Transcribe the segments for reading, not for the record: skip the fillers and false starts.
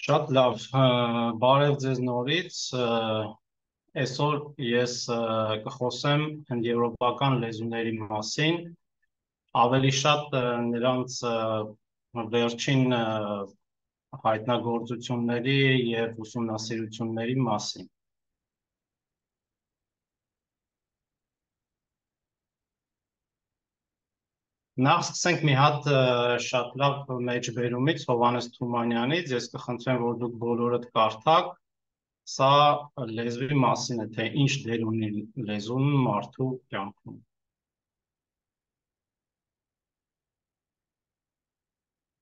Շատ լավ, բարև ձեզ նորից, այսօր ես կխոսեմ հնդեվրոպական լեզուների մասին, ավելի շատ նրանց վերջին հայտնագործությունների և ուսումնասիրությունների մասին։ Նախ սկսենք մի հատ շատ լավ մեջբերումից Հովհաննես Թումանյանից, ես կխնդրեմ, որ դուք բոլորդ կարդաք, սա լեզվի մասին է, թե ինչ դեր ունի լեզուն մարդու կյանքում։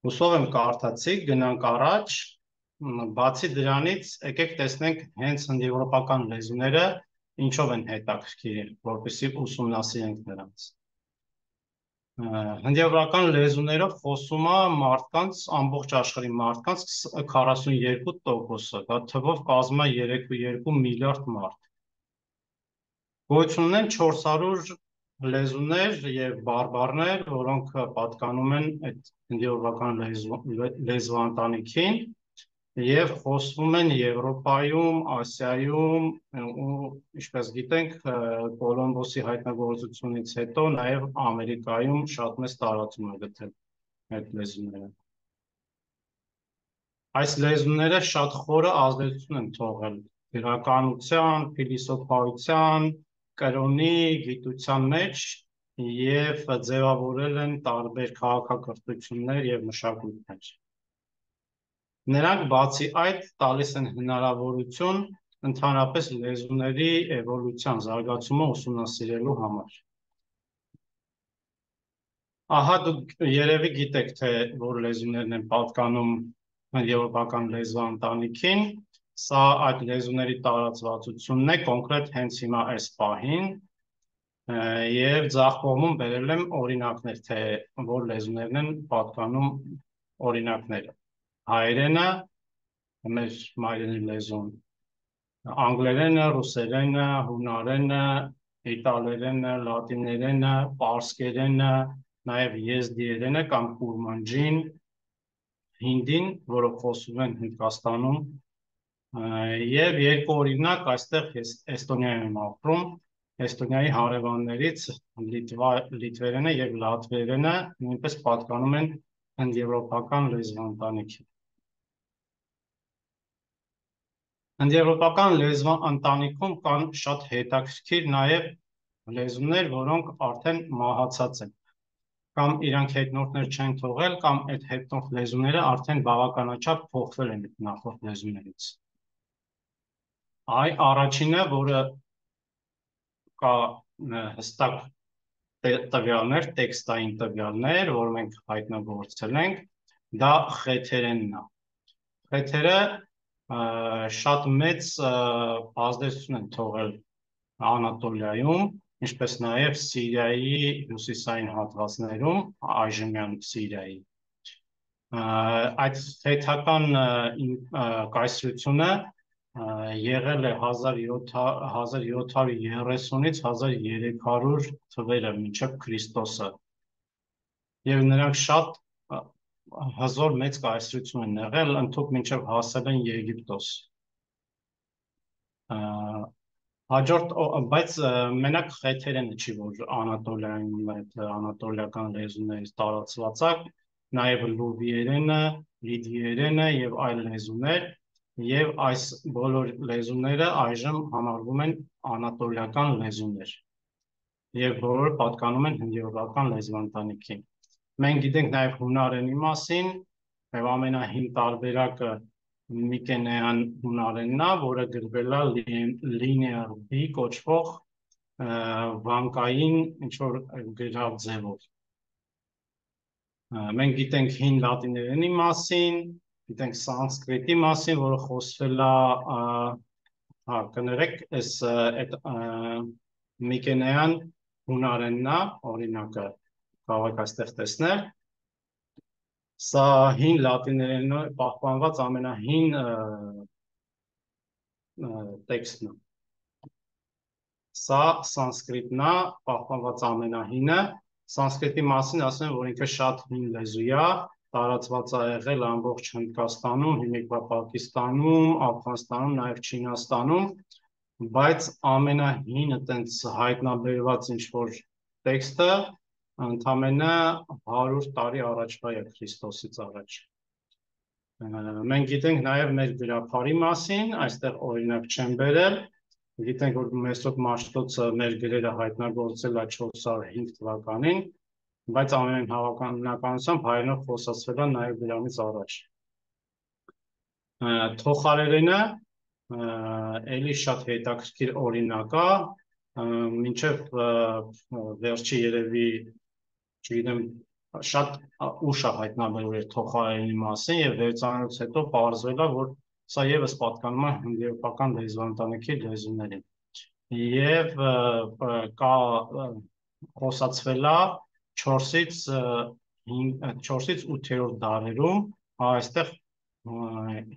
Հուսով եմ կարդացիք, գնանք առաջ, բացի դրանից եկեք տեսնենք հենց հնդեվրոպական լեզուները ինչով են հետաքրքիր, որպեսզի ուսումնասիրենք նրանց։ Հնդեվրոպական լեզուներով խոսում է մարդկանց, ամբողջ աշխարհի մարդկանց 42%-ը, դա թվով կազմում է 3,2 միլիարդ մարդ։ Գոյություն ունեն 400 լեզուներ և բարբառներ, որոնք պատկանում են այդ հնդեվրոպական լեզվաընտանիքին և խոսվում են Եվրոպայում, Ասիայում ու ինչպես գիտենք, Կոլումբոսի հայտնագործությունից հետո նաև Ամերիկայում շատ մեծ տարածում է գտել այդ լեզուները։ Այս լեզուները շատ խորը ազդեցություն են թողել գրականության, փիլիսոփայության, կրոնի, գիտության մեջ և ձևավորել են տարբեր քաղաքակրթություններ և մշակույթներ։ Նրանք բացի այդ տալիս են հնարավորություն ընդհանրապես լեզուների էվոլյուցիան, զարգացումը ուսումնասիրելու համար։ Ահա դուք երևի գիտեք, թե որ լեզուներն են պատկանում հնդեվրոպական լեզվաընտանիքին, սա այդ լեզուների տարածվածությունն է, կոնկրետ հենց հիմա այս պահին, և ձախ կողմում բերել եմ օրինակներ, թե որ լեզուներն են պատկանում օրինակները։ Հայերենը, մեր մայրենի լեզուն, անգլերենը, ռուսերենը, հունարենը, իտալերենը, լատիներենը, պարսկերենը, նաև եզդիերենը կամ կուրմանջին, հինդին, որով խոսում են Հնդկաստանում, և երկու օրինակ այստեղ Էստոնիայում եմ ապրում, Էստոնիայի հարևաններից լիտվերենը և լատվերենը նույնպես պատկանում են հնդեվրոպական լեզվաընտանիքին։ Հնդեվրոպական լեզվաընտանիքում կան շատ հետաքրքիր նաև լեզուներ, որոնք արդեն մահացած են, կամ իրանք հետնորդներ չեն թողել, կամ այդ հետնորդ լեզուները արդեն բավականաչափ փոխվել են նախորդ լեզուներից։ Առաջինը, որը կա հստակ տվյալներ, տեքստային տվյալներ, որ մենք հայտնագործել ենք, դա խեթերենն է։ Խեթերը շատ մեծ ազդեցություն են թողել Անատոլիայում, ինչպես նաև Սիրիայի հյուսիսային հատվածներում, այժմյան Սիրիայի։ Այդ խեթական կայսրությունը եղել է 1730-ից 1300 թվերը մինչև Քրիստոսը, և նրանք շատ հզոր մեծ կայսրություն են եղել, ընդհուպ մինչև հասել են Եգիպտոս։ Բայց մենակ խեթերենը չի, որ Անատոլիայում անատոլիական լեզուներից տարածված է, նաև լուվիերենը, լիդիերենը և այլ լեզուներ, և այս բոլոր լեզուները այժմ համարվում են անատոլիական լեզուներ, և բոլորը պատկանում են հնդեվրոպական լեզվաընտանիքին։ Մենք գիտենք նաև հունարենի մասին, և ամենահին տարբերակը միկենեան հունարենն է, որը գրվել է linear B կոչվող վանկային ինչ-որ գրավ ձևով։ Մենք գիտենք հին լատիներենի մասին, գիտենք սանսկրիտի մասին, որը խոսվել է, կներեք, միկենեան հունարենն է, օրինակը կարող եք այստեղ տեսնել, սա հին լատիներենով պահպանված ամենահին տեքստն է։ Սա սանսկրիտն է, պահպանված ամենահինը, սանսկրիտի մասին ասում են, որ ինքը շատ հին լեզու է, տարածված է եղել ամբողջ Հնդկաստանում, հիմիկվա Պակիստանում, Աֆղանստանում, նաև Չինաստանում, բայց ամենահին այտենց հայտնաբերված ինչ-որ տեքստը ընդամենը 100 տարի առաջվա է Քրիստոսից առաջ։ Մենք գիտենք նաև մեր գրաբարի մասին, այստեղ օրինակ չեմ բերել, գիտենք, որ Մեսրոպ Մաշտոցը մեր գրերը հայտնագործել է 405 թվականին, բայց ամեն հավանականությամբ հայերենով խոսացվել է նաև դրանից առաջ։ Թոխարերենը էլի շատ հետաքրքիր օրինակ է, մինչև վերջի երևի, չգիտեմ, շատ ուշ է հայտնաբերվել էր թոխարերենի մասին եւ վերցանելուց հետո պարզվել է, որ սա եւս պատկանում է հնդեվրոպական լեզվաընտանիքի լեզուներին։ Եվ կա խոսացվել է 4-ից 8-րդ դարերում այստեղ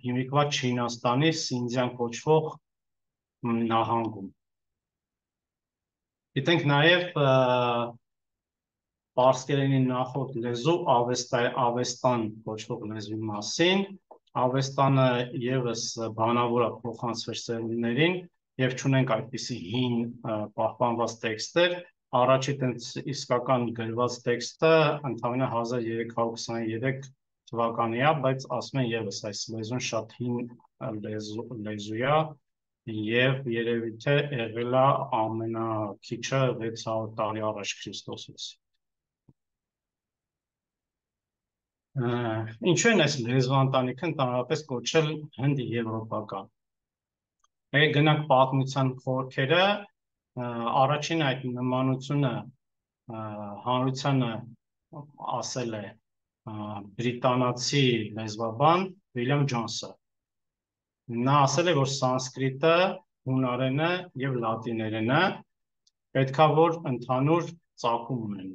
հիմիկվա Չինաստանի Սինձյան կոչվող նահանգում։ Գիտենք նաև պարսկերենի նախորդ լեզու Ավեստան կոչվող լեզվի մասին։ Ավեստանը եւս բանավոր է փոխանցվել սերունդներին եւ չունենք այդպիսի հին պահպանված տեքստեր։ Առաջի տենց իսկական գրված տեքստը ընդամենը 1323 թվականի է, բայց ասում են եւս այս լեզուն շատ հին լեզու է եւ երևի թե եղել է ամենաքիչը 600 տարի առաջ Քրիստոսից։ Ինչու են այս լեզվաընտանիքը ընդհանրապես կոչել հնդեվրոպական։ Եկեք գնանք պատմության խորքերը, առաջին այդ նմանությունը հանրությանը ասել է բրիտանացի լեզվաբան Վիլյամ Ջոնսը։ Նա ասել է, որ սանսկրիտը, հունարենը եւ լատիներենը պետքա որ ընդհանուր ծագում ունեն։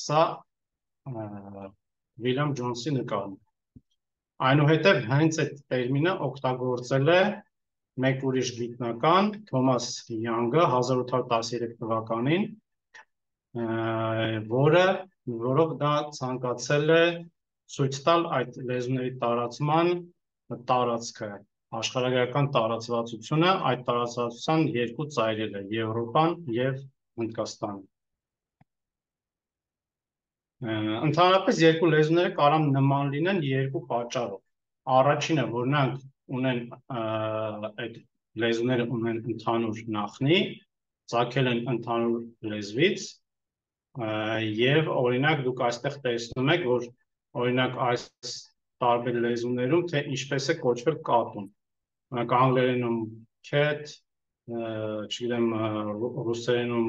Սա Վիլյամ Ջոնսի նկարն է։ Այնուհետև հենց այդ տերմինը օգտագործել է մեկ ուրիշ գիտնական Թոմաս Յանգը 1813 թվականին, որով դա ցանկացել է ցույց տալ այդ լեզուների տարածման տարածքը, աշխարհագրական տարածվածությունը, այդ տարածվածության երկու ծայրերը՝ Եվրոպան եւ Հնդկաստանը։ Ընդհանրապես երկու լեզուները կարող են նման լինեն երկու պատճառով։ Առաջինը, որ նրանք ունեն այդ լեզուները ունեն ընդհանուր նախնի, ծագել են ընդհանուր լեզվից, եւ օրինակ դուք այստեղ տեսնում եք, որ օրինակ այս տարբեր լեզուներում թե ինչպես է կոչվել կատուն։ Օրինակ անգլերենում cat, չգիտեմ, ռուսերենում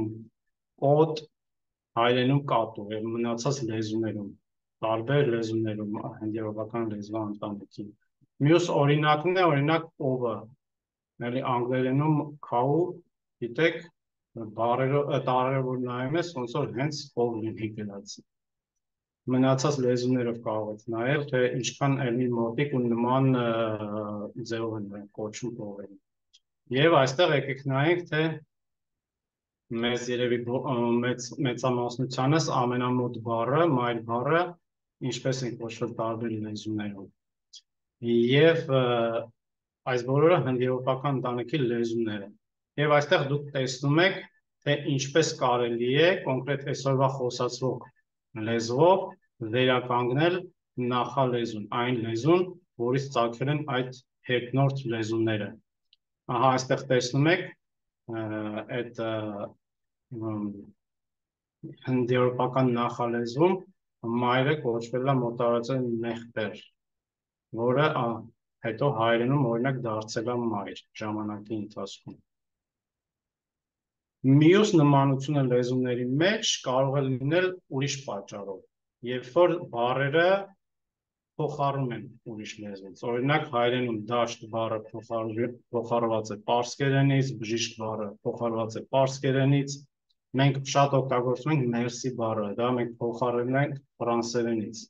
կոտ, հայերենում կատու եւ մնացած լեզուներում, տարբեր լեզուներում հնդեվրոպական լեզվաընտանիքի։ Մյուս օրինակն է, օրինակ ովը, էլի անգլերենում cow, գիտեք, տարերը որ նայում ես, ոնց որ հենց ով լինի գրած։ Մնացած լեզուներով կարող եք նայել, թե ինչքան էլի մոտիկ ու նման ձևով են կոչում ովերին։ Եվ այստեղ եկեք նայենք, թե մեզ երևի մեծամասնությանս ամենամոտ բառը, մայր բառը, ինչպես են կոչվել տարբեր լեզուներով։ Եվ այս բոլորը հնդեվրոպական ընտանիքի լեզուներ են։ Եվ այստեղ դուք տեսնում եք, թե ինչպես կարելի է կոնկրետ այսօրվա խոսացվող լեզվով վերականգնել նախալեզուն, այն լեզուն, որից ծագել են այդ հետնորդ լեզուները։ Ահա այստեղ տեսնում եք այդ հնդեվրոպական նախալեզվում մայրը կոչվել է մոտարածել մեխտեր, որը հետո հայերենում օրինակ դարձել է մայր ժամանակի ընթացքում։ Մյուս նմանությունը լեզուների մեջ կարող է լինել ուրիշ պատճառով, երբ որ բառերը փոխառում են ուրիշ լեզվից։ Օրինակ հայերենում դաշտ բառը փոխառված է պարսկերենից, բժիշկ բառը փոխառված է պարսկերենից, մենք շատ օգտագործում ենք մերսի բառը, դա մենք փոխառել ենք ֆրանսերենից։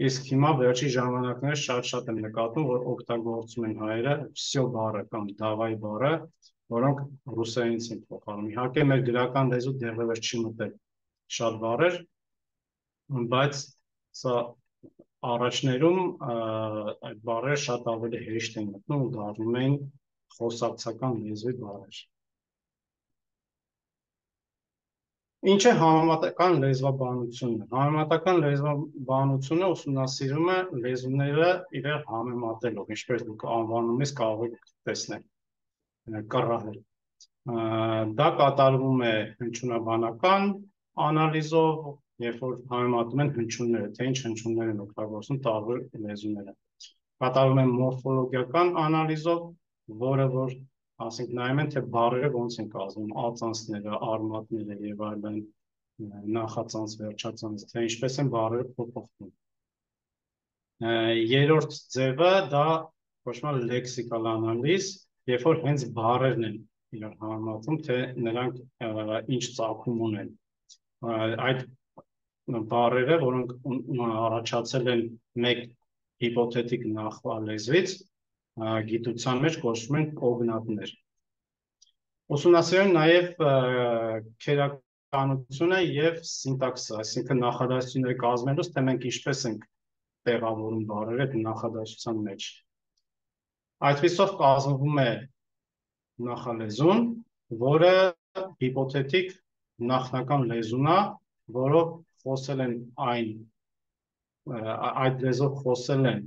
Իսկ հիմա վերջի ժամանակներ շատ եմ նկատում, որ օգտագործում են հայերը վսյո բառը կամ դավայ բառը, որոնք ռուսերենից են փոխառում։ Իհարկե մեր գրական լեզու դեռևս չի մտել շատ բառեր, բայց սա առաջներում այդ բառերը շատ ավելի հեշտ են մտնում ու դառնում են խոսակցական լեզվի բառեր։ Ինչ է համեմատական լեզվաբանությունը։ Համեմատական լեզվաբանությունը ուսումնասիրում է լեզուները իրար համեմատելով, ինչպես դուք անվանումից կարող եք տեսնել, կռահել։ Դա կատարվում է հնչյունաբանական անալիզով, երբ որ համեմատում են հնչյունները, թե ինչ հնչյուններ են օգտագործում տարբեր լեզուները։ Կատարվում է մորֆոլոգիական անալիզով, որը որ ասենք նայում են, թե բառերը ոնց են կազմում, ածանցները, արմատները եւ այլն, նախածանց, վերջածանց, թե ինչպես են բառերը փոփոխվում։ Երրորդ ձևը դա կոչվում է լեքսիկալ անալիզ, երբ որ հենց բառերն են իրար համեմատում, թե նրանք ինչ ծագում ունեն։ Այդ բառերը, որոնք առաջացել են մեկ հիպոթետիկ նախլեզվից, գիտության մեջ կոչվում են կոգնատներ։ Ուսումնասիրել նաև քերականությունը եւ սինտաքսը, այսինքն նախադասությունները կազմելուց, թե մենք ինչպես ենք տեղավորում բառերը նախադասության մեջ։ Այդպիսով կազմվում է նախալեզուն, որը հիպոթետիկ նախնական լեզուն է, որով խոսել են այդ լեզվով խոսել են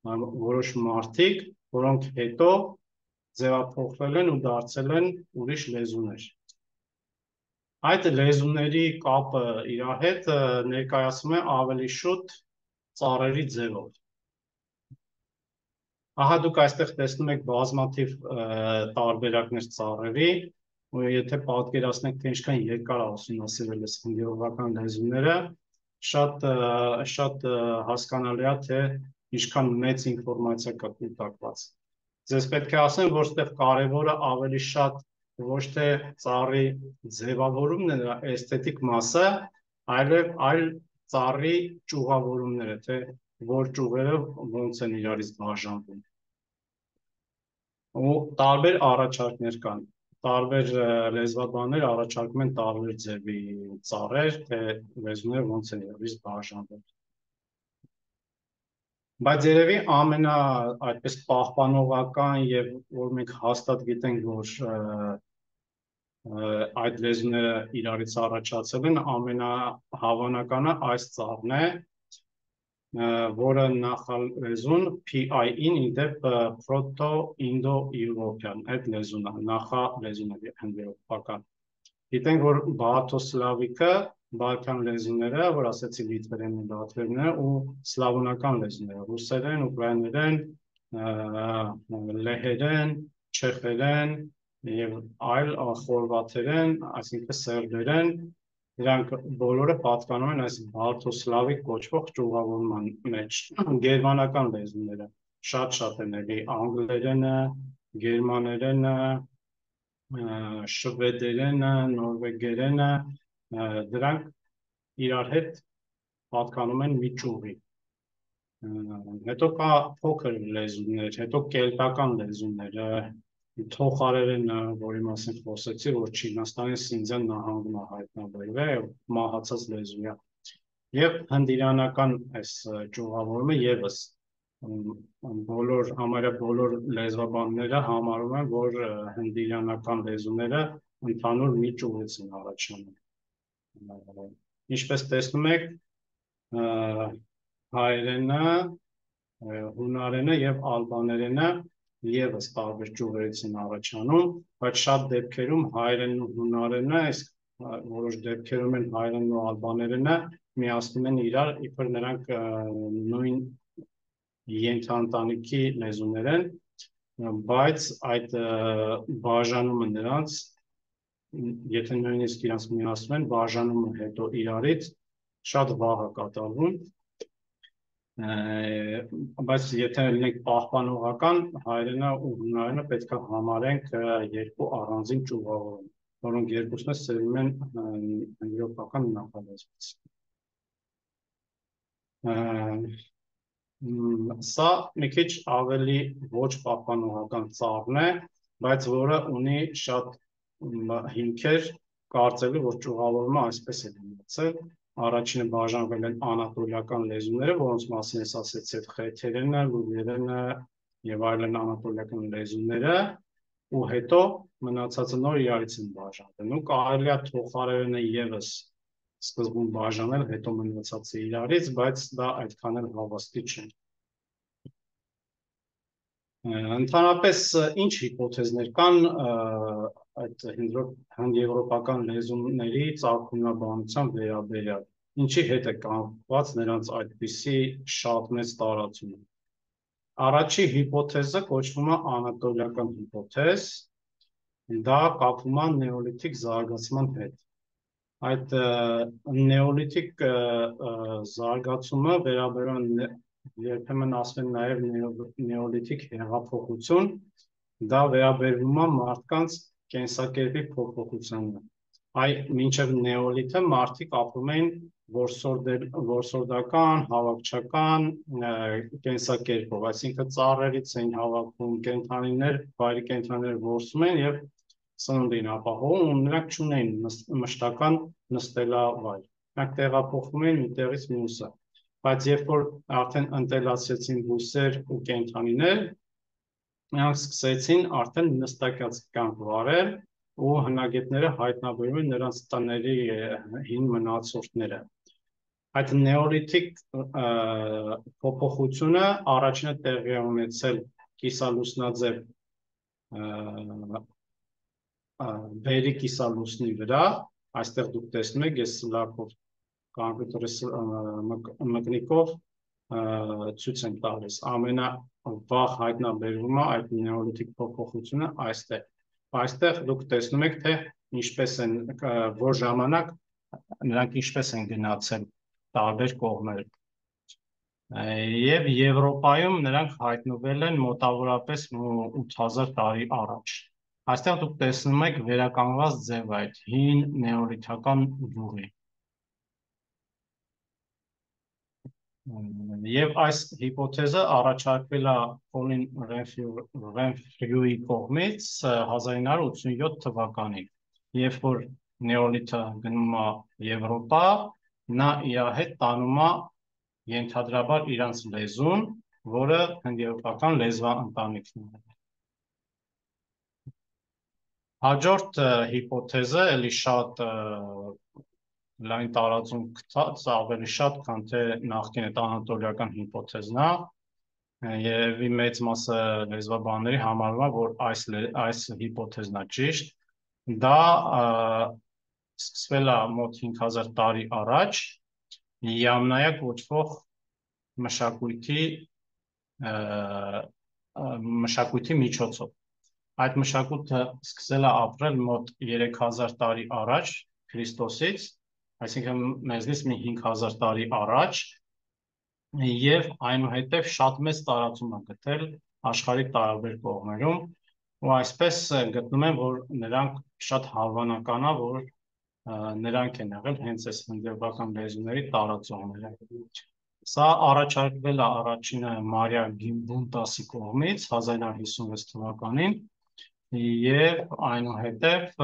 որոշ մարդիկ, որոնք հետո ձևափոխվել են ու դարձել են ուրիշ լեզուներ։ Այդ լեզուների կապը իրար հետ ներկայացվում է ավելի շուտ ծառերի ձևով։ Ահա դուք այստեղ տեսնում եք բազմաթիվ տարբերակներ ծառերի, ու եթե պատկերացնեք, թե ինչքան երկար է ուսումնասիրել ես հնդիողական լեզուները, շատ հասկանալի է, թե ինչքան մեծ ինֆորմացիա կա կուտակված։ Ձեզ պետք է ասեմ, որ այստեղ կարևորը ավելի շատ ոչ թե ծառի ձևավորումն է նրա էսթետիկ մասը, այլ ծառի ճյուղավորումները, թե որ ճյուղերը ոնց են իրարից բաժանվում։ Ու տարբեր առաջարկներ կան։ Տարբեր լեզվաբաններ առաջարկում են տարբեր ձևի ծառեր, թե լեզուները ոնց են իրարից բաժանվում։ Բայց երևի ամենա այդպես պահպանողական եւ որ մենք հաստատ գիտենք, որ այդ լեզուները իրարից առաջացել են, ամենահավանականը այս ծառն է, որը նախալեզուն PI-ին իդեպ Proto-Indo-European, այդ լեզուն է, նախալեզուն է հնդիողական։ Գիտենք, որ բաղաթոսլավիկը, բալկան լեզուները, որ ասեցի լիտվերեն ու լատվերենը ու սլավոնական լեզուները, ռուսերեն, ուկրաիներեն, լեհերեն, չեխերեն եւ այլ խորվաթերեն, այսինքն սերբերեն, դրանք բոլորը պատկանում են այս բաղաթոսլավիկ կոչվող ճյուղավորման մեջ։ Գերմանական լեզուները շատ են էլի, անգլերենը, գերմաներենը, շվեդերենը, նորվեգերենը, դրանք իրար հետ պատկանում են մի ճյուղի։ Հետո կա փոքր լեզուներ, հետո կելտական լեզուները, թոխարերենը, որի մասին խոսեցի, որ Չինաստանի Սինձյան նահանգում է հայտնաբերվել, մահացած լեզու է։ Եվ հնդիրանական այս ճյուղավորումը եւս համարյա բոլոր լեզվաբանները համարում են, որ հնդիրանական լեզուները ընդհանուր մի ճյուղից են առաջանում։ Ինչպես տեսնում եք, հայերենը, հունարենը եւ ալբաներենը եւս տարբեր ճյուղերից են առաջանում, բայց շատ դեպքերում հայերենն ու հունարենը, որոշ դեպքերում են հայերենն ու ալբաներենը միացնում են իրար, իբր նրանք նույն ենթաընտանիքի լեզուներ են, բայց այդ բաժանումը նրանց, եթե նույնիսկ իրանց միացնում են, բաժանումը հետո իրարից շատ վաղ է կատարվում, բայց եթե լինենք պահպանողական, հայերենը ու հունարենը պետք է համարենք երկու առանձին ճյուղավորում, որոնք երկուսն սերվում են հնդիողական նախալեզվից։ Սա մի քիչ ավելի ոչ պահպանողական ծառն է, բայց որը ունի շատ հիմքեր կարծելու, որ ճյուղավորումը այսպես է լինեցել, Առաջինը բաժանվել են անատոլիական լեզուները, որոնց մասին ես ասեցի, այդ խեթերենը, լուվերենը եւ այլն անատոլիական լեզուները, ու հետո մնացածը նոր իրարից են բաժանվել։ Ու կարելի է թոխարերենը եւս սկզբում բաժանել, հետո մնացածը իրարից, բայց դա այդքան էլ հավաստի չէ։ Ընդհանրապես ինչ հիպոթեզներ կան այդ հնդեվրոպական լեզուների ծագումնաբանության վերաբերյալ, ինչի հետ է կապված նրանց այդպիսի շատ մեծ տարածումը։ Առաջի հիպոթեզը կոչվում է անատոլիական հիպոթեզ, դա կապվում է նեոլիթիկ զարգացման հետ։ Այդ նեոլիթիկ զարգացումը վերաբերում երբեմն ասում են նաև նեոլիթիկ հեղափոխություն, դա վերաբերվում է մարդկանց կենսակերպի փոփոխությանը։ Մինչև նեոլիթը մարդիկ ապրում էին որսորդական, հավաքչական կենսակերպով, այսինքն ծառերից էին հավաքում կենդանիներ, վայրի կենդանիներ որսում են եւ սնունդ էին ապահովում, ու նրանք չունեին մշտական նստելավայր։ Նրանք տեղափոխվում էին մի տեղից մյուսը։ Բայց երբ որ արդեն ընտելացրեցին բույսեր ու կենդանիներ, նրանք սկսեցին արդեն նստակյաց կյանք վարել, ու հնագետները հայտնաբերում են նրանց տների հին մնացորդները։ Այդ նեոլիթիկ փոփոխությունը առաջինը տեղի է ունեցել կիսալուսնաձև բերի կիսալուսնի վրա, այստեղ դուք տեսնում եք, ես սլակով կոմպյուտերի մկնիկով ցույց եմ տալիս։ Ամենավաղ հայտնաբերումը այդ նեոլիթիկ փոփոխությունը այստեղ։ Այստեղ դուք տեսնում եք, թե ինչպես են որ ժամանակ նրանք ինչպես են գնացել տարբեր կողմեր։ Եվ Եվրոպայում նրանք հայտնվել են մոտավորապես 8000 տարի առաջ։ Այստեղ դուք տեսնում եք վերականգնված ձև այդ հին նեոլիթական գյուղի։ Եվ այս հիպոթեզը առաջարկվել է Կոլին Ռենֆրյուի կողմից 1987 թվականին, երբ որ նեոլիթը գնում է Եվրոպա, նա իր հետ տանում է ենթադրաբար իրանց լեզուն, որը հնդեվրոպական լեզվաընտանիքն է։ Հաջորդ հիպոթեզը էլի շատ լայն տարածում գտած, ավելի շատ, քան թե նախկին այդ անատոլիական հիպոթեզն է, երևի մեծ մասը լեզվաբանների համարում է, որ այս հիպոթեզն է ճիշտ, դա սկսվել է մոտ 5000 տարի առաջ Յամնայա կոչվող մշակույթի միջոցով։ Այդ մշակույթը սկսել է ապրել մոտ 3000 տարի առաջ Քրիստոսից, այսինքն մեզնից մի 5000 տարի առաջ, եւ այնուհետև շատ մեծ տարածում է գտել աշխարհի տարբեր կողմերում, ու այսպես գտնում են, որ նրանք շատ հավանական է, որ նրանք են եղել հենց այս հնդեվրոպական լեզուների տարածողները։ Սա առաջարկվել է առաջինը Մարիա Գիմբունտասի կողմից 1956 թվականին, եւ այնուհետև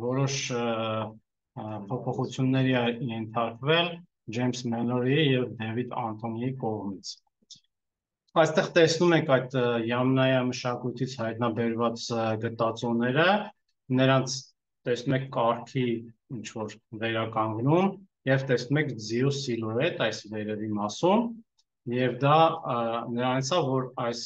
որոշ փոփոխությունների է ենթարկվել Ջեյմս Մելորիի եւ Դեվիդ Անտոնիի կողմից։ Այստեղ տեսնում եք այդ Յամնայա մշակույթից հայտնաբերված գտածոները, նրանց տեսնում եք կարգի ինչ որ վերականգնում եւ տեսնում եք ձիու սիլուետ այս վերևի մասում, եւ դա նրանից է, որ այս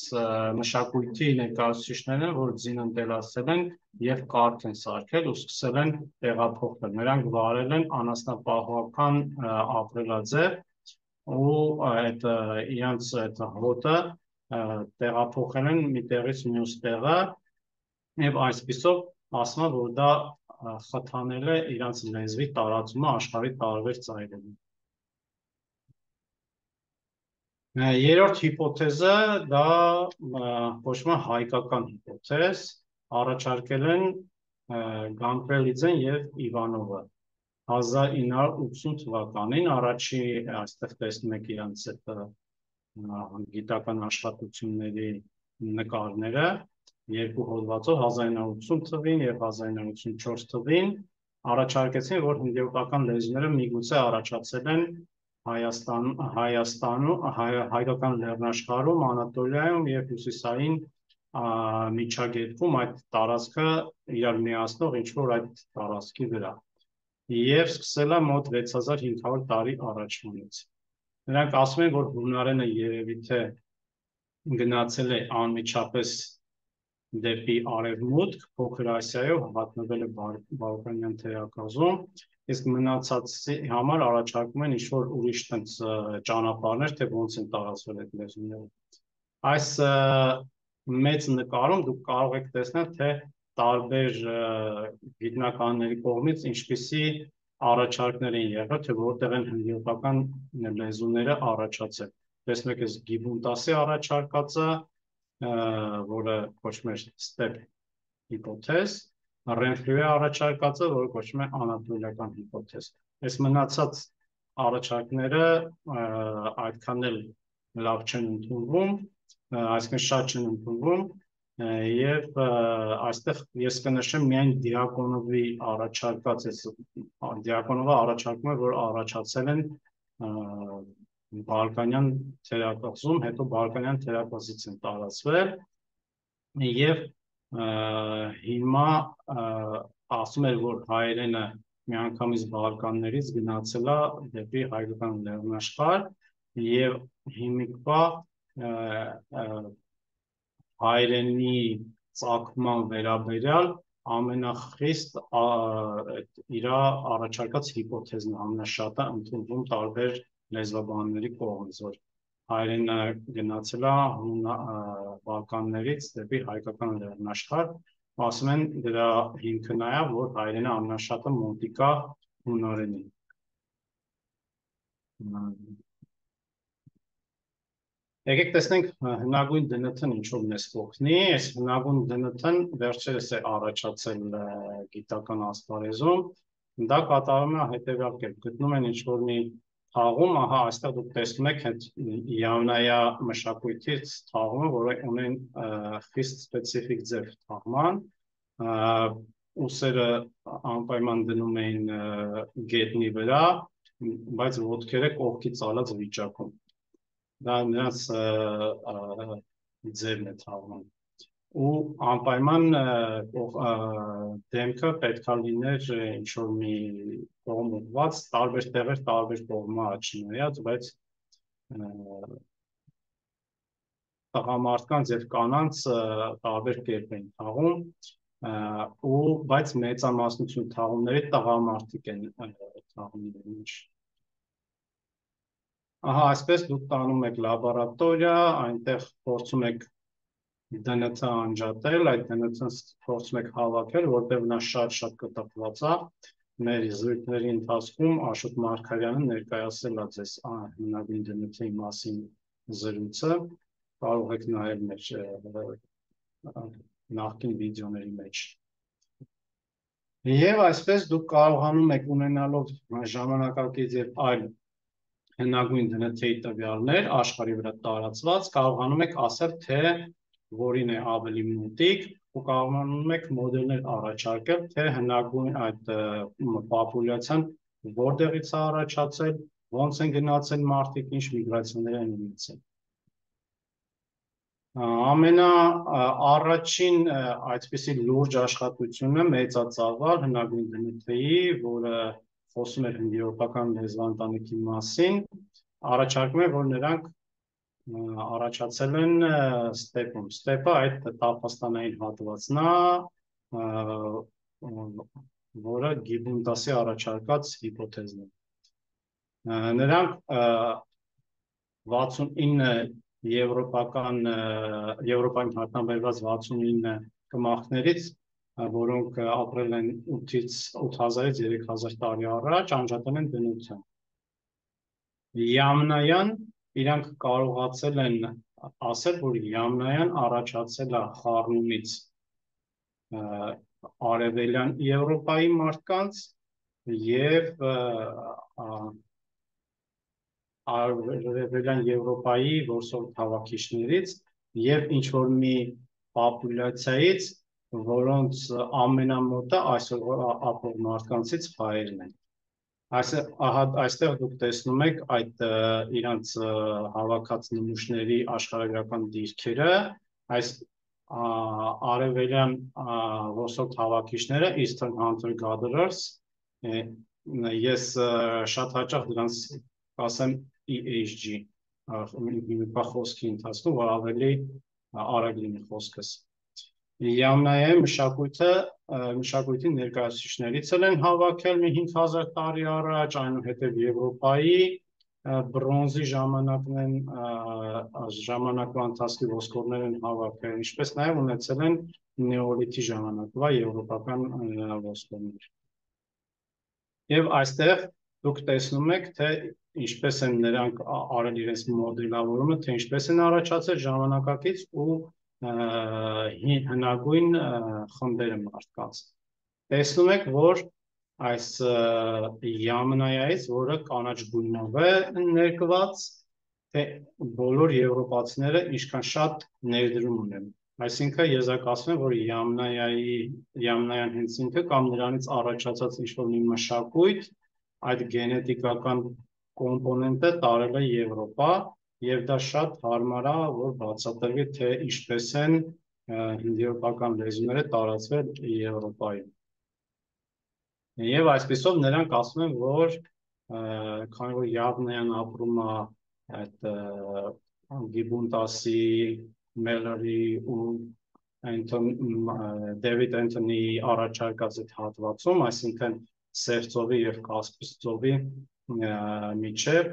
մշակույթի ներկայացուցիչներն են, որ ձին ընտելացել են եւ կարգ են սարքել ու սկսել են տեղափոխվել։ Նրանք վարել են անասնապահական ապրելաձև ու այդ իրանց այդ հոտը տեղափոխել են մի տեղից մյուս տեղը եւ այսպիսով ասում են, որ դա խթանել է իրանց լեզվի տարածումը աշխարհի տարբեր ծայրերում։ Երրորդ հիպոթեզը դա կոչվում է հայկական հիպոթեզ, առաջարկել են Գամպրելիձեն եւ Իվանովը 1980 թվականին, առաջի այստեղ տեսնում եք իրանց այդ գիտական աշխատությունների նկարները երկու հոդվածով 1980 թվին եւ 1984 թվին առաջարկեցին, որ հնդեվրոպական լեզուները միգուցե առաջացել են հայկական լեռնաշխարհում, Անատոլիայում և հյուսիսային միջագետքում այդ տարածքը իրար միացնող ինչ-որ այդ տարածքի վրա և սկսել է մոտ 6500 տարի առաջվանից։ Նրանք ասում են, որ հունարենը երևի թե գնացել է անմիջապես դեպի արևմուտք, Փոքր Ասիայով հայտնվել է Բալկանյան թերակղզում, իսկ մնացածի համար առաջարկում են ինչ-որ ուրիշ ճանապարհներ, թե ոնց են տարածվել այդ լեզուները։ Այս մեծ նկարում դուք կարող եք տեսնել, թե տարբեր գիտնականների կողմից ինչպիսի առաջարկներ են եղել, թե որտեղ են հնդեվրոպական լեզուները առաջացել։ Տեսնում եք, այս Գիբունտասի առաջարկածը, որը կոչվում է ստեպ հիպոթեզ, Ռենֆրյուի առաջարկածը, որը կոչվում է անատոլիական հիպոթեզ։ Այս մնացած առաջարկները այդքան էլ լավ չեն ընդունվում, այսինքն շատ չեն ընդունվում, եւ այստեղ ես կնշեմ միայն Դիակոնովի առաջարկած, Դիակոնովը առաջարկում է, որ առաջացել են Բալկանյան թերակղզում, հետո Բալկանյան թերակղզից են տարածվել եւ հիմա ասում էր, որ հայերենը միանգամից Բալկաններից գնացել է դեպի հայկական լեռնաշխարհ եւ հիմիկվա հայերենի ծագման վերաբերյալ ամենախիստ իր առաջարկած հիպոթեզն ամենաշատը ընդունվում տարբեր լեզվաբանների կողմից, որ հայերենը գնացել է Բալկաններից դեպի հայկական լեռնաշխարհ, ասում են դրա հիմքը նա է, որ հայերենը ամենաշատը մոտիկ է հունարենին։ Եկեք տեսնենք հնագույն ԴՆԹ-ն ինչով մեզ կօգնի։ Այս հնագույն ԴՆԹ-ն վերջերս է առաջացել գիտական ասպարեզում։ Դա կատարում է հետևյալ կերպ։ Գտնում են ինչ-որ մի թաղում, ահա այստեղ դուք տեսնում եք այդ Յավնայա մշակույթից թաղումը, որը ունեն խիստ սպეციფიկ ձև թաղման, ուսերը անպայման դնում էին գետնի վրա, բայց ոտքերը կողքի ծալած վիճակում։ Դա նրանց ձևն է թաղման։ Ու անպայման դեմքը պետք է լիներ ինչ-որ մի կողմ ուղղված, տարբեր տեղեր, տարբեր կողմը չնայած, բայց տղամարդկանց եւ կանանց տարբեր կերպ են թաղում, բայց մեծամասնություն թաղումների տղամարդիկ են թաղում իրենց։ Ահա այսպես դուք տանում եք լաբորատորիա, այնտեղ փորձում եք ԴՆԹ անջատել, այդ ԴՆԹ-ն փորձում եք հավաքել, որտեղ նա շատ կտպված է։ Մեր զրույցների ընթացքում Աշոտ Մարգարյանը ներկայացրել է ձեզ հնագույն ԴՆԹ-ի մասին զրույցը, կարող եք նայել մեր նախկին վիդեոների մեջ։ Եվ այսպես դուք կարողանում եք ունենալով ժամանակակից եւ այլ հնագույն ԴՆԹ-ի տվյալներ աշխարհի վրա տարածված, կարողանում եք ասել, թե որին է ավելի մոտիկ, ու կարողանում եք մոդելներ առաջարկել, թե հնագույն այդ պոպուլյացիան որտեղից է առաջացել, ոնց են գնացել մարդիկ, ինչ միգրացիաներ են ունեցել։ Ամենաառաջին այդպիսի լուրջ աշխատությունը մեծածավալ հնագույն ԴՆԹ-ի, որը խոսում էր հնդեվրոպական լեզվաընտանիքի մասին, առաջարկում է, որ նրանք առաջացել են ստեպում։ Ստեպը այդ տափաստանային հատվածն է, որը Գիբունտասի առաջարկած հիպոթեզն է։ Նրանք 69 Եվրոպային հայտնաբերված 69 կմախքներից, որոնք ապրել են 8000-ից 3000 տարի առաջ, անջատել են ԴՆԹ-ը։ Յամնայան իրանք կարողացել են ասել, որ Յամնայան առաջացել է խառնումից արևելյան Եվրոպայի մարդկանց և արևելյան Եվրոպայի որսորդ հավաքիչներից և ինչ-որ մի պոպուլյացիայից, որոնց ամենամոտը այսօր ապրող մարդկանցից հայերն են։ Այստեղ դուք տեսնում եք այդ իրանց հավաքած նմուշների աշխարհագրական դիրքերը, այս արևելյան ոսոտ հավաքիչները, Eastern Hunter Gatherers, ես շատ հաճախ դրանց ասեմ EHG, խոսքի ընթացքում, որ ավելի արագ լինի խոսքս։ Յամնայայի մշակույթի ներկայացուցիչներից են հավաքել մի 5000 տարի առաջ, այնուհետև Եվրոպայի բրոնզի ժամանակվա ընթացքի ոսկորներ են հավաքել, ինչպես նաև ունեցել են նեոլիթի ժամանակվա եվրոպական ոսկորներ։ Եվ այստեղ դուք տեսնում եք, թե ինչպես են նրանք արել իրենց մոդելավորումը, թե ինչպես են առաջացել ժամանակակից ու հնագույն խմբերը մարդկանց։ Տեսնում եք, որ այս Յամնայայից, որը կանաչ գույնով է ներկված, թե բոլոր եվրոպացիները ինչքան շատ ներդրում ունեն։ Այսինքն եզրակացնում եմ, որ Յամնայան հենց ինքը կամ նրանից առաջացած ինչ-որ մի մշակույթ այդ գենետիկական կոմպոնենտը տարել է Եվրոպա, եւ դա շատ հարմար է, որ բացատրվի, թե ինչպես են հինդեվրոպական լեզուները տարածվել Եվրոպայում։ Եվ այսպիսով նրանք ասում են, որ քանի որ Յավնայան ապրում է այդ Գիբունտասի, Մելլերի ու Դեվիդ Էնթոնի առաջարկած այդ հատվածում, այսինքն Սև ծովի եւ Կասպից ծովի միջև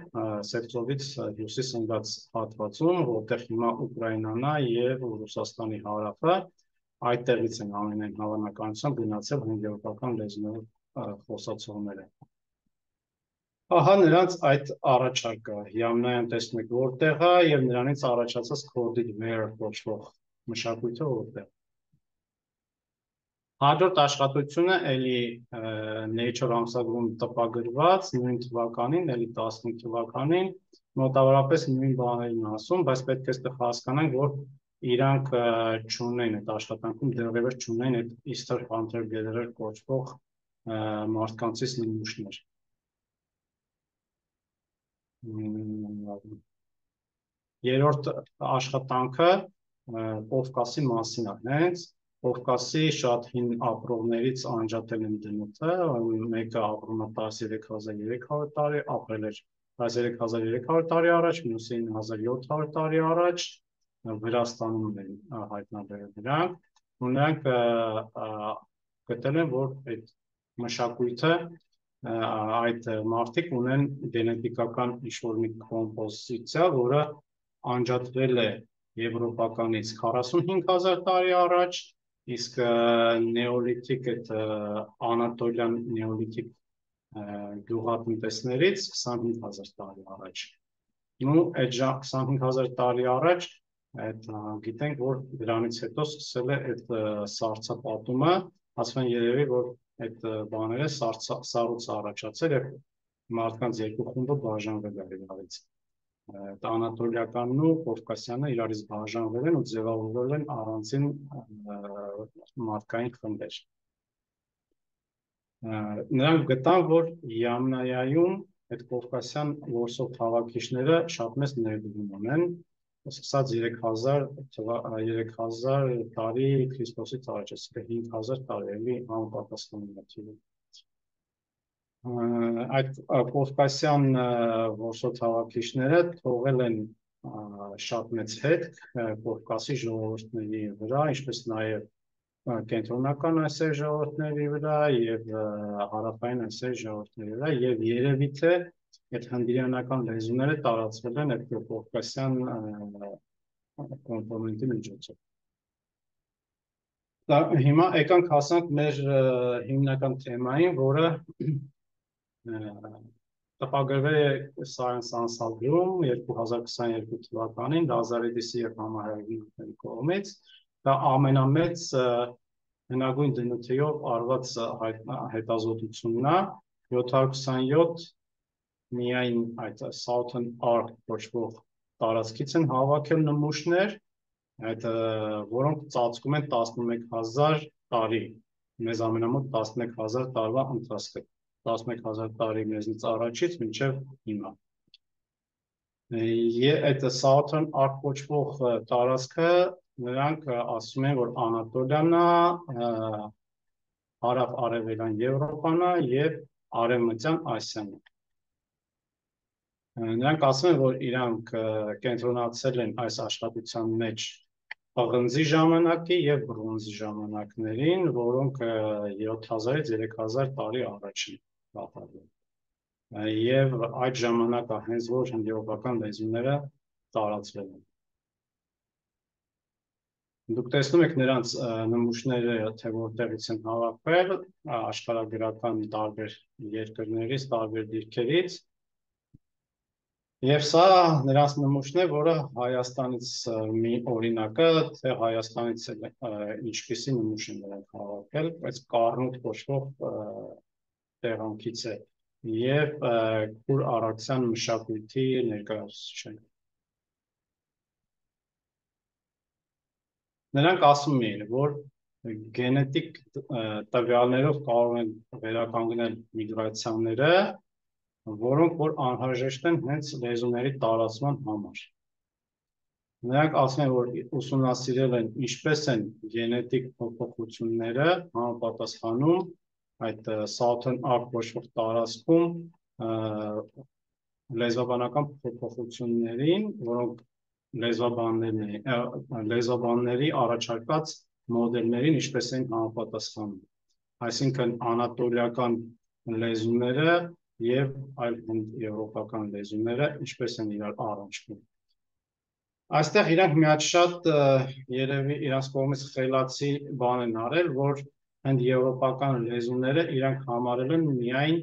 Սև ծովից հյուսիս ընկած հատվածում, որտեղ հիմա Ուկրաինան է եւ Ռուսաստանի հարավը, այդտեղից են ամենայն հավանականությամբ գնացել հնդեվրոպական լեզուներով խոսացողները։ Ահա նրանց այդ առաջարկը, Յամնայան տեսնում եք որտեղ է եւ նրանից առաջացած Corded Ware կոչվող մշակույթը որտեղ։ Հաջորդ աշխատությունը էլի Nature ամսագրում տպագրված նույն թվականին, էլի 15 թվականին, մոտավորապես նույն բաներն ասում, բայց պետք է այստեղ հասկանանք, որ իրանք չունեն այդ աշխատանքում դեռևս չունեն այդ Eastern Hunter Gatherer կոչվող մարդկանցից նմուշներ։ Երրորդ աշխատանքը Կովկասի մասին է, հենց Կովկասի շատ հին ապրողներից անջատել են դնոթը, մեկը ապրում է 13300 տարի, ապրել էր 13300 տարի առաջ, մյուսը 9700 տարի առաջ, Վրաստանում են հայտնաբերել նրանք, ու նրանք գտել են, որ այդ մշակույթը այդ մարդիկ ունեն գենետիկական ինչ-որ մի կոմպոզիցիա, որը անջատվել է եվրոպականից 45000 տարի առաջ, իսկ նեոլիթիկ այդ անատոլյան նեոլիթիկ գյուղատնտեսներից 25000 տարի առաջ։ Ու այդ 25000 տարի առաջ այդ գիտենք, որ դրանից հետո սկսել է այդ սառցապատումը, ասում են երևի, որ այդ բաները սառույց առաջացել եւ մարդկանց երկու խումբը բաժանվել է իրարից։ Անատոլիականն ու Կովկասյանը իրարից բաժանվել են ու ձևավորվել են առանձին մարդկային խմբեր։ Նրանք գտան, որ Յամնայայում այդ Կովկասյան որսով հավաքիչները շատ մեծ ներդրում ունեն, սկսած 3000 տարի Քրիստոսից առաջ, այսինքն 5000 տարի էլի համապատասխանում է թիվը։ Այդ Կովկասյան որսոտ հավաքիչները թողել են շատ մեծ հետք Կովկասի ժողովուրդների վրա, ինչպես նաև կենտրոնական ասիայի ժողովուրդների վրա եւ հարավային ասիայի ժողովուրդների վրա եւ երևի թե այդ հնդիրանական լեզուները տարածվել են այդ Կովկասյան կոմպոնենտի միջոցով։ Հիմա եկանք հասանք մեր հիմնական թեմային, որը տպագրվել է Science Ansal-ում 2022 թվականին Լազարեդիսի եւ համահայրենիքների կողմից, դա ամենամեծ հնագույն դնութեով արված հետազոտությունն է, 727 միայն այդ Southern Arc կոչվող տարածքից են հավաքել նմուշներ, այդ որոնք ծածկում են 11,000 տարի, մեզ ամենամոտ 11,000 տարվա ընթացքը, 11,000 տարի մեզնից առաջից մինչև հիմա։ Այդ Southern Arc կոչվող տարածքը նրանք ասում են, որ Անատոլիան է, հարավ-արևելյան Եվրոպան է եւ արևմտյան Ասիան է։ Նրանք ասում են, որ իրանք կենտրոնացել են այս աշխատության մեջ պղնձի ժամանակի եւ բրոնզի ժամանակներին, որոնք 7000-ից 3000 տարի առաջ են կատարվել։ Եվ այդ ժամանակը հենց որ հնդեվրոպական լեզուները տարածվել են։ Դուք տեսնում եք նրանց նմուշները, թե որտեղից են հավաքվել, աշխարհագրական տարբեր երկրներից, տարբեր դիրքերից։ Եվ սա նրանց նմուշն է, որը Հայաստանից մի օրինակը, թե Հայաստանից ինչպիսի նմուշ են նրանք հավաքել, բայց Կառնուտ կոչվող տեղանքից է եւ Քուր Արաքսյան մշակույթի ներկայացուցիչ են։ Նրանք ասում էին, որ գենետիկ տվյալներով կարող են վերականգնել միգրացիաները, որոնք որ անհրաժեշտ են հենց լեզուների տարածման համար։ Նրանք ասում են, որ ուսումնասիրել են ինչպես են գենետիկ փոփոխությունները համապատասխանում այդ Southern Arc կոչվող տարածքում լեզվաբանական փոփոխություններին, որոնք լեզվաբանների առաջարկած մոդելներին ինչպես են համապատասխանում։ Այսինքն անատոլիական լեզուները եւ այլ եվրոպական լեզուները ինչպես են իրար առնչվում։ Այստեղ իրանք մի հատ շատ երևի իրանց կողմից խելացի բան են արել, որ հնդեվրոպական լեզուները իրանք համարել են միայն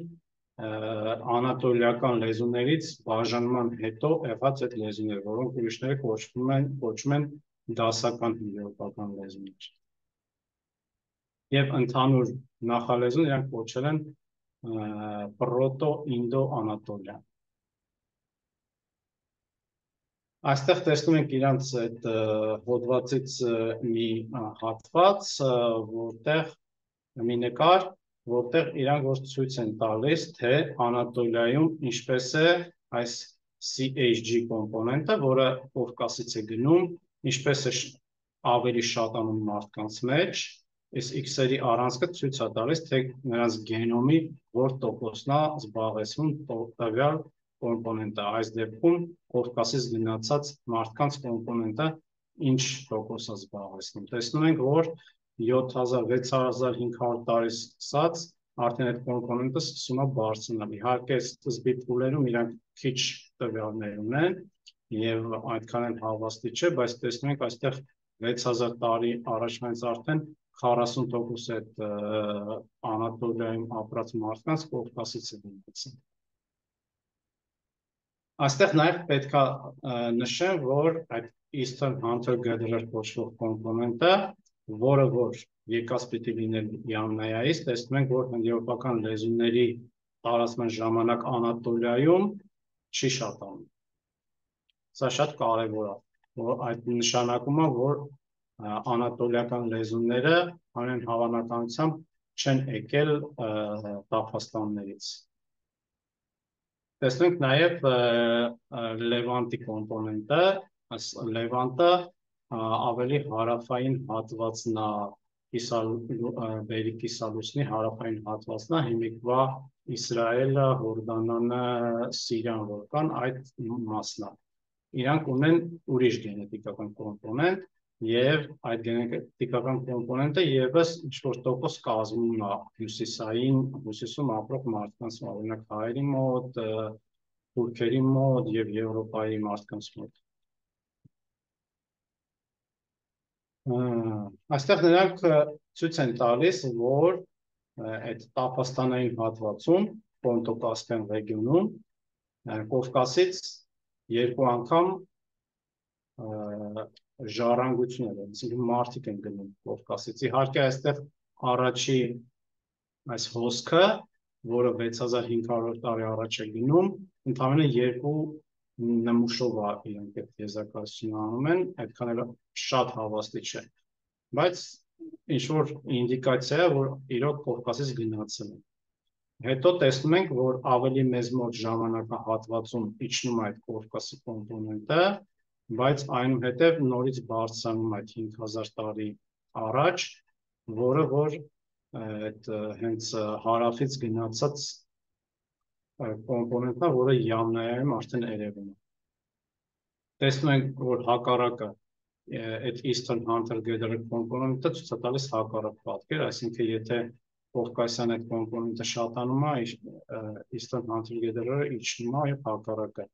անատոլիական լեզուներից բաժանման հետո եղած այդ լեզուներ, որոնք ուրիշները կոչվում են դասական հնդեվրոպական լեզուներ։ Եվ ընդհանուր նախալեզուն իրանք կոչել են պրոտո-ինդո-անատոլիան։ Այստեղ տեսնում ենք իրանց այդ հոդվածից մի հատված, որտեղ մի նկար, որտեղ իրանք որ ցույց են տալիս, թե Անատոլիայում ինչպես է այս CHG կոմպոնենտը, որը Կովկասից է գնում, ինչպես է ավելի շատանում մարդկանց մեջ, իսկ X-երի առանցքը ցույց է տալիս, թե նրանց գենոմի որ տոկոսն է զբաղեցնում տվյալ կոմպոնենտը, այս դեպքում Կովկասից գնացած մարդկանց կոմպոնենտը ինչ տոկոս է զբաղեցնում։ Տեսնում ենք, որ 6500 տարից սկսած արդեն այդ կոմպոնենտը սկսում է բարձրանալ։ Իհարկե սկզբի փուլերում իրանք քիչ տվյալներ ունեն եւ այդքան էլ հավաստի չէ, բայց տեսնում ենք այստեղ 6000 տարի առաջվանից արդեն 40% այդ Անատոլիայում ապրած մարդկանց Կովկասից է գնացել։ Այստեղ նաև պետք է նշեմ, որ այդ Eastern Hunter-Gatherer կոչվող կոմպոնենտը, որը որ եկած պիտի լինել Յաննայայից, տեսնում ենք, որ հնդեվրոպական լեզուների տարածման ժամանակ Անատոլիայում չի շատանում։ Սա շատ կարևոր է, որ այդ նշանակում է, որ անատոլիական լեզուները ամեն հավանականությամբ չեն եկել Տափաստաններից։ Տեսնենք նաև Լևանտի կոմպոնենտը, Լևանտը ավելի հարավային հատվածն է, Բերի կիսալուսնի հարավային հատվածն է, հիմիկվա Իսրայելը, Հորդանանը, Սիրիան, որ կան, այդ մասն է։ Իրանք ունեն ուրիշ գենետիկական կոմպոնենտ, եւ այդ գենետիկական կոմպոնենտը եւս ինչ-որ տոկոս կազմում է հյուսիսում ապրող մարդկանց, օրինակ հայերի մոտ, թուրքերի մոտ եւ Եվրոպայի մարդկանց մոտ։ Այստեղ նրանք ցույց են տալիս, որ այդ Տափաստանային հատվածում, Պոնտո-Կասպիան ռեգիոնում, Կովկասից երկու անգամ ժառանգություն է, այսինքն մարդիկ են գնում Կովկասից։ Իհարկե այստեղ առաջի այս հոսքը, որը 6500 տարի առաջ է գնում, ընդամենը երկու նմուշով իրենք այդ եզրակացությունը անում են, այդքան էլ շատ հավաստի չէ, բայց ինչ որ ինդիկացիա է, որ իրոք Կովկասից գնացել են։ Հետո տեսնում ենք, որ ավելի մեծ մոտ ժամանակահատվածում իջնում է այդ Կովկասի կոմպոնենտը, բայց այնուհետև նորից բարձրանում այդ 5000 տարի առաջ, որը որ այդ հենց հարավից գնացած կոմպոնենտն է, որը Յամնայայում արդեն երևում է։ Տեսնում ենք, որ հակառակը այդ Eastern Hunter-Gatherer կոմպոնենտը ցույց է տալիս հակառակ պատկեր, այսինքն եթե Կովկասյան այդ կոմպոնենտը շատանում է, Eastern Hunter-Gatherer-ը իջնում է եւ հակառակը։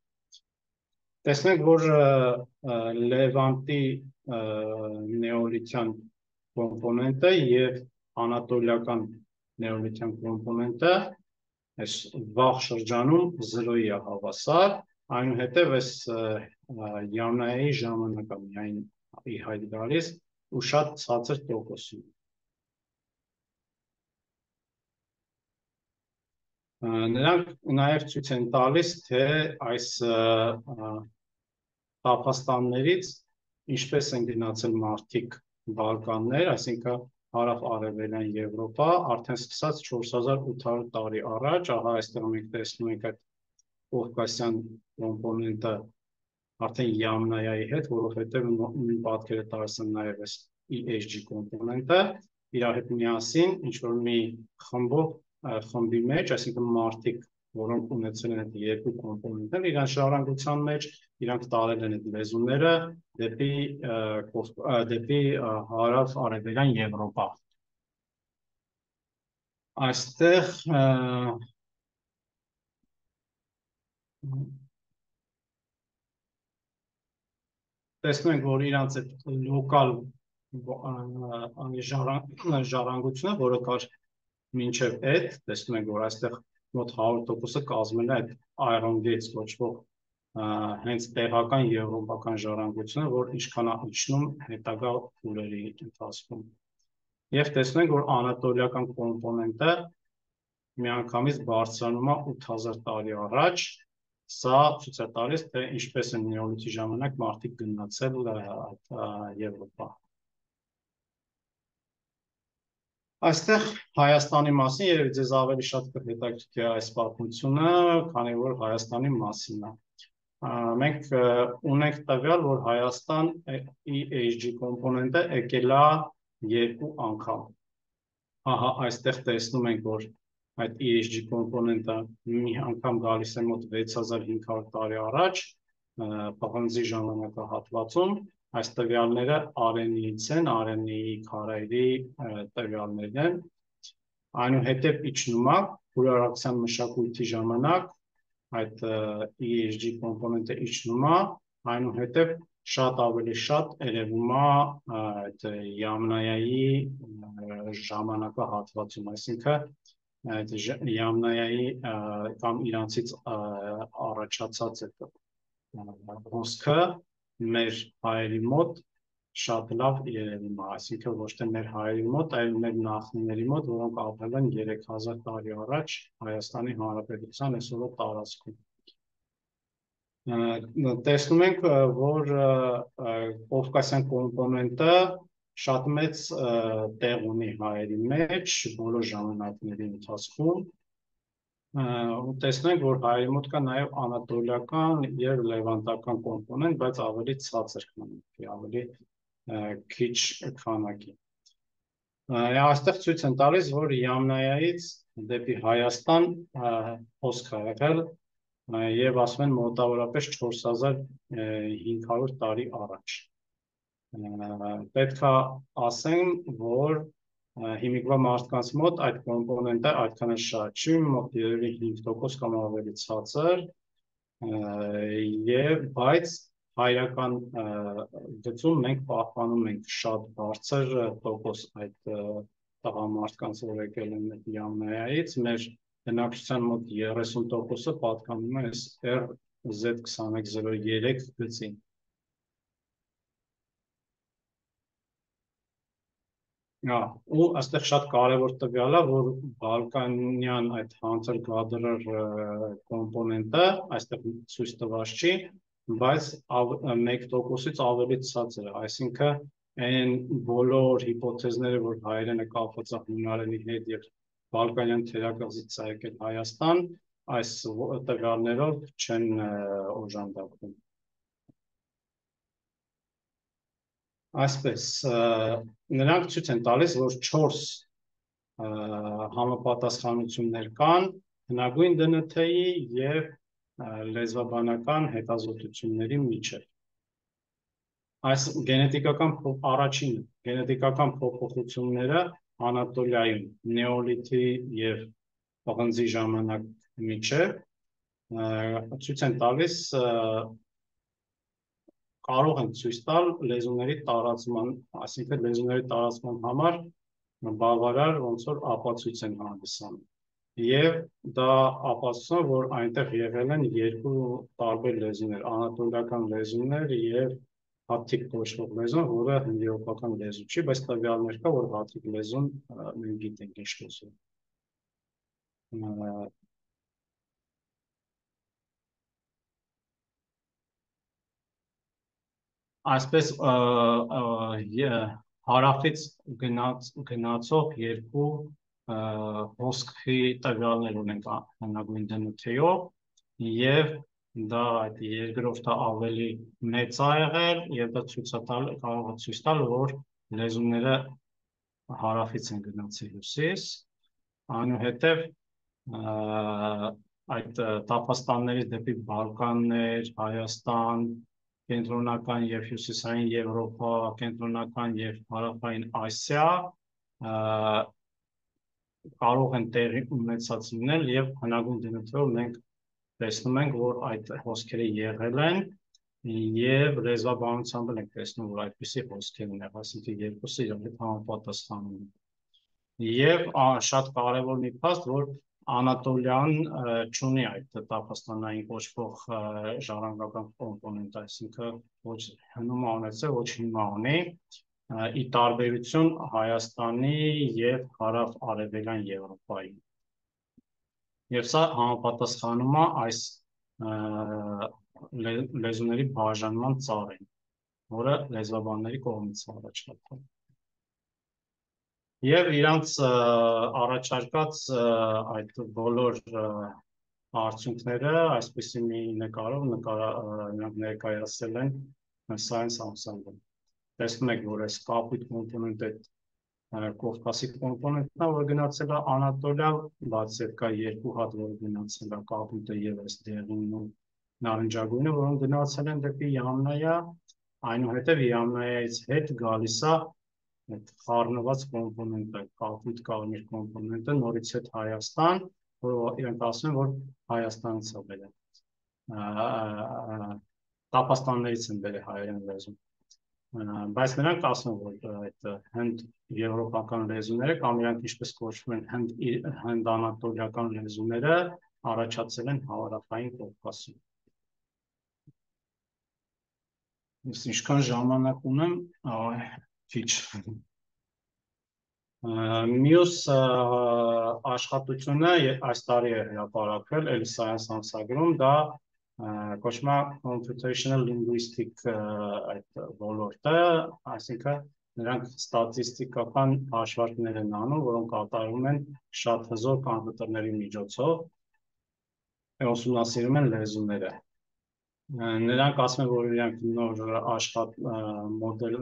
Տեսնենք, որ Լևանտի նեոլիթյան կոմպոնենտը եւ անատոլիական նեոլիթյան կոմպոնենտը այս վաղ շրջանում 0-ի է հավասար, այնուհետև այս Յամնայայի ժամանակը միայն ի հայտ գալիս ու շատ ցածր տոկոսում։ Նրանք նաև ցույց են տալիս, թե այս տափաստաններից ինչպես են գնացել մարդիկ Բալկաններ, այսինքն հարավ-արևելյան Եվրոպա, արդեն սկսած 4800 տարի առաջ, ահա այստեղ մենք տեսնում ենք այդ Կովկասյան կոմպոնենտը արդեն Յամնայայի հետ, որովհետև նույն պատկերը տալիս են նաև այս EHG կոմպոնենտը, իրար հետ միասին ինչ-որ մի խմբի մեջ, այսինքն մարդիկ, որոնք ունեցել են այդ երկու կոմպոնենտներ, իրանց ժառանգության մեջ, իրանք տարել են այդ լեզուները դեպի հարավ-արևելյան Եվրոպա։ Այստեղ տեսնում ենք, որ իրանց այդ լոկալ ժառանգությունը, որը կար մինչև այդ, տեսնում ենք, որ այստեղ մոտ 100%-ը կազմել է այդ Iron Gates կոչվող հենց տեղական եվրոպական ժառանգությունը, որ ինչքան է իջնում հետագա փուլերի ընթացքում։ Եվ տեսնում ենք, որ անատոլիական կոմպոնենտը միանգամից բարձրանում է 8000 տարի առաջ, սա ցույց է տալիս, թե ինչպես են նեոլիթի ժամանակ մարդիկ գնացել Եվրոպա։ Այստեղ Հայաստանի մասին երևի ձեզ ավելի շատ կհետաքրքրի այս պատմությունը, քանի որ Հայաստանի մասին է։ Մենք ունենք տվյալ, որ Հայաստան EHG կոմպոնենտը եկել է 2 անգամ։ Ահա այստեղ տեսնում ենք, որ այդ EHG կոմպոնենտը մի անգամ գալիս է մոտ 6500 տարի առաջ, պղնձի ժամանակահատվածում, այս տվյալները RNA-ից են, RNA-ի քարայրի տվյալներն են, այնուհետև իջնում է հյուրարաքսյան մշակույթի ժամանակ այդ EHG կոմպոնենտը իջնում է, այնուհետև շատ ավելի շատ երևում է այդ Յամնայայի ժամանակահատվածում, այսինքն Յամնայայի կամ իրանցից առաջացած այդ ոսկը մեր հայերի մոտ շատ լավ երևում է, այսինքն ոչ թե մեր հայերի մոտ, այլ մեր նախնիների մոտ, որոնք ապրել են 3000 տարի առաջ Հայաստանի Հանրապետության այսօրվա տարածքում։ Տեսնում ենք, որ Կովկասյան կոմպոնենտը շատ մեծ տեղ ունի հայերի մեջ բոլոր ժամանակների ընթացքում։ Տեսնում ենք, որ հայերի մոտ կա նաև անատոլիական եւ լևանտական կոմպոնենտ, բայց ավելի ցածր քանակի, ավելի քիչ քանակի։ Այստեղ ցույց են տալիս, որ Յամնայայից դեպի Հայաստան հոսք է եղել եւ ասում են մոտավորապես 4500 տարի առաջ։ Պետք է ասեմ, որ հիմիկվա մարդկանց մոտ այդ կոմպոնենտը այդքան էլ շատ չի, մոտ 5% կամ ավելի ցածր, բայց հայրական գծում մենք պահպանում ենք շատ բարձր տոկոս այդ տղամարդկանց, որ եկել են Յամնայայից, մեր բնակչության մոտ 30%-ը պատկանում է այս RZ2103 գծին։ գծին։ ու այստեղ շատ կարևոր տվյալ է, որ բալկանյան այդ hunter gatherer կոմպոնենտը այստեղ ցույց տված չի, բայց 1%-ից ավելի ցածր է, այսինքն այն բոլոր հիպոթեզները, որ հայերենը կապված է հունարենի հետ եւ բալկանյան թերակղզից է եկել Հայաստան, այս տվյալներով չեն օժանդակվում։ Այսպես, նրանք ցույց են տալիս, որ 4 համապատասխանություններ կան հնագույն ԴՆԹ-ի եւ լեզվաբանական հետազոտությունների միջեւ։ Այս առաջին գենետիկական փոփոխությունները Անատոլիայում նեոլիթի եւ պղնձի ժամանակ միջեւ ցույց են տալիս կարող են ցույց տալ լեզուների տարածման, այսինքն լեզուների տարածման համար բավարար ոնց որ ապացույց են հանդիսանում։ Եվ դա ապացուցում է, որ այնտեղ եղել են երկու տարբեր լեզուներ, անատոլիական լեզուներ եւ հաթիկ կոչվող լեզուն, որը հնդիոպական լեզու չի, բայց տվյալներ կա, որ հաթիկ լեզուն մենք գիտենք ինչ լեզու։ Այսպես հարավից գնացող երկու հոսքի տվյալներ ունենք հնագույն ԴՆԹ-ով եւ դա այդ երկրորդը ավելի մեծ է եղել եւ դա կարող է ցույց տալ, որ լեզուները հարավից են գնացել հյուսիս, այնուհետև այդ տափաստաններից դեպի Բալկաններ, Հայաստան, կենտրոնական եւ հյուսիսային Եվրոպա, կենտրոնական եւ հարավային Ասիա կարող են տեղի ունեցած լինել եւ հնագույն ԴՆԹ-ով մենք տեսնում ենք, որ այդ հոսքերը եղել են եւ լեզվաբանությամբ ենք տեսնում, որ այդպիսի հոսքեր են եղել, այսինքն երկուսը իրար համապատասխանում են։ Եվ շատ կարևոր մի փաստ, որ Անատոլիան չունի այդ տափաստանային կոչվող ժառանգական կոմպոնենտ, այսինքն ոչ հնում ունեցել, ոչ հիմա ունի, ի տարբերություն Հայաստանի եւ հարավ-արևելյան Եվրոպայի։ Եվ սա համապատասխանում է այս լեզուների բաժանման ծառին, որը լեզվաբանների կողմից առաջարկվել։ Եվ իրանց առաջարկած այդ բոլոր արդյունքները այսպիսի մի նկարով նրանք ներկայացրել են Science ամսագրում։ Տեսնում եք, որ այս կապույտ կոմպոնենտը Կովկասի կոմպոնենտն է, որ գնացել է Անատոլիա, բացի կա երկու հատ, որ գնացել է կապույտը եւ այս դեղինն ու նարնջագույնը, որոնք գնացել են դեպի Յամնայա, այնուհետև Յամնայայից հետ գալիս է այդ խառնված կոմպոնենտը, կապույտ կարմիր կոմպոնենտը նորից հետ Հայաստան, որ իրենք ասում են, որ Հայաստանից է բերել, տափաստաններից են բերել հայերեն լեզուն, բայց նրանք ասում են, որ այդ հնդ-եվրոպական լեզուները կամ իրանք ինչպես կոչվում են հնդ-անատոլիական լեզուները առաջացել են հարավային Կովկասում։ Ինչքան ժամանակ ունեմ, քիչ։ Մյուս աշխատությունը այս տարի է հրապարակվել Science ամսագրում, դա կոչվում է Computational Linguistic այդ ոլորտը, այսինքն նրանք ստատիստիկական հաշվարկներ են անում, որոնք կատարվում են շատ հզոր կոմպյուտերների միջոցով, ուսումնասիրում են լեզուները։ Նրանք ասում են, որ իրենք նոր մոդել,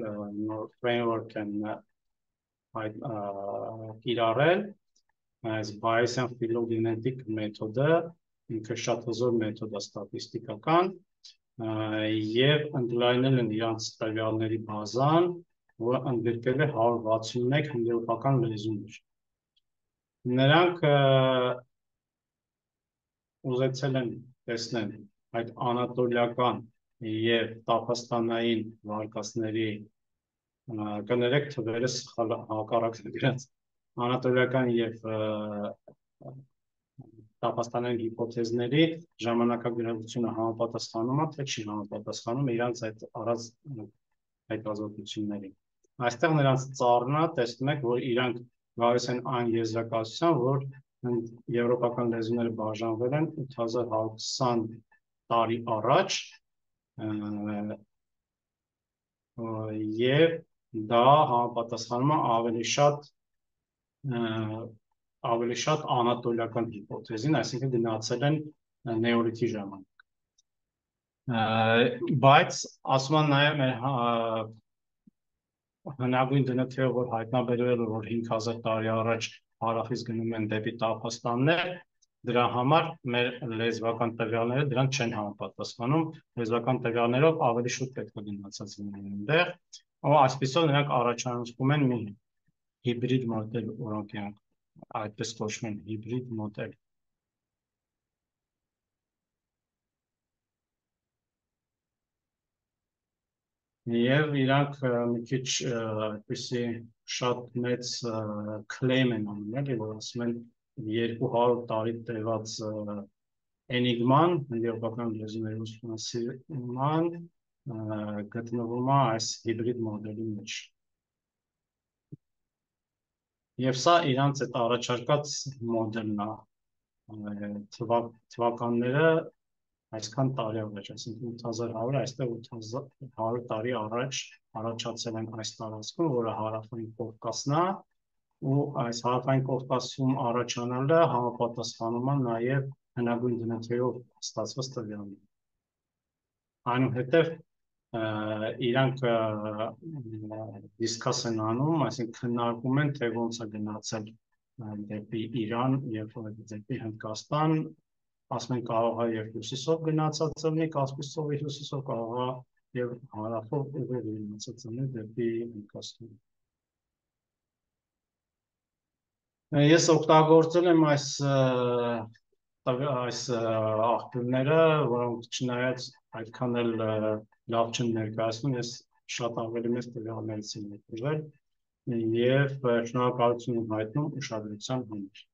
նոր framework են կիրառել, այս Bayesian phylogenetic մեթոդը, ինքը շատ հզոր մեթոդ է ստատիստիկական, եւ ընդլայնել են իրանց տվյալների բազան, որը ընդգրկել է 161 հնդիոպական լեզուներ։ Նրանք ուզեցել են տեսնել այդ անատոլիական եւ տափաստանային վարկածների կներեք թվերը հակառակ են դրանց անատոլիական եւ տափաստանային հիպոթեզների ժամանակագրավությունը համապատասխանում է, թե չի համապատասխանում իրանց այդ առած հետազոտություններին։ Այստեղ նրանց ծառն է, տեսնում եք, որ իրանք գալիս են այն եզրակացության, որ եվրոպական լեզուները բաժանվել են 8120 տարի առաջ եւ դա համապատասխանում է ավելի շատ անատոլիական հիպոթեզին, այսինքն գնացել են նեոլիթի ժամանակ։ Բայց ասում են նաև մեր հնագույն դնթերը, որ հայտնաբերվել է, որ 5000 տարի առաջ հարավից գնում են դեպի Տափաստաններ, դրա համար մեր լեզվական տվյալները դրանք չեն համապատասխանում, լեզվական տվյալներով ավելի շուտ պետք է գնացած լինեն այնտեղ, ու այսպիսով նրանք առաջացնում են մի հիբրիդ մոդել, որոնք այդպես կոչվում են հիբրիդ մոդել։ Եվ իրանք մի քիչ այդպիսի շատ մեծ claim են անում, էլի, որ ասում են 200 տարի տևած էնիգման, եվրոպական լեզուների ուսումնասիրման գտնվում է այս հիբրիդ մոդելի մեջ։ Եվ սա իրանց այդ առաջարկած մոդելն է, թվականները այսքան տարի առաջ, այսինքն 8100, այստեղ 8100 տարի առաջ առաջացել են այս տարածքում, որը հարավային Կովկասն է, ու այս հարավային Կովկասում առաջանալը համապատասխանում է նաև հնագույն դնթերով ստացված տվյալներին։ Այնուհետև իրանք դիսկաս են անում, այսինքն քննարկում են, թե ոնց է գնացել դեպի Իրան եւ դեպի Հնդկաստան, ասում են կարող է եւ հյուսիսով գնացած լինի, Կասպից ծովի հյուսիսով, կարող է եւ հարավով ուղիղ գնացած լինի դեպի Հնդկաստան։ Ես օգտագործել եմ այս աղբյուրները, որոնք չնայած այդքան էլ լավ չեն ներկայացնում, ես շատ ավելի մեծ տվյալներից եմ ներկայացրել եւ շնորհակալություն եմ հայտնում ուշադրության համար։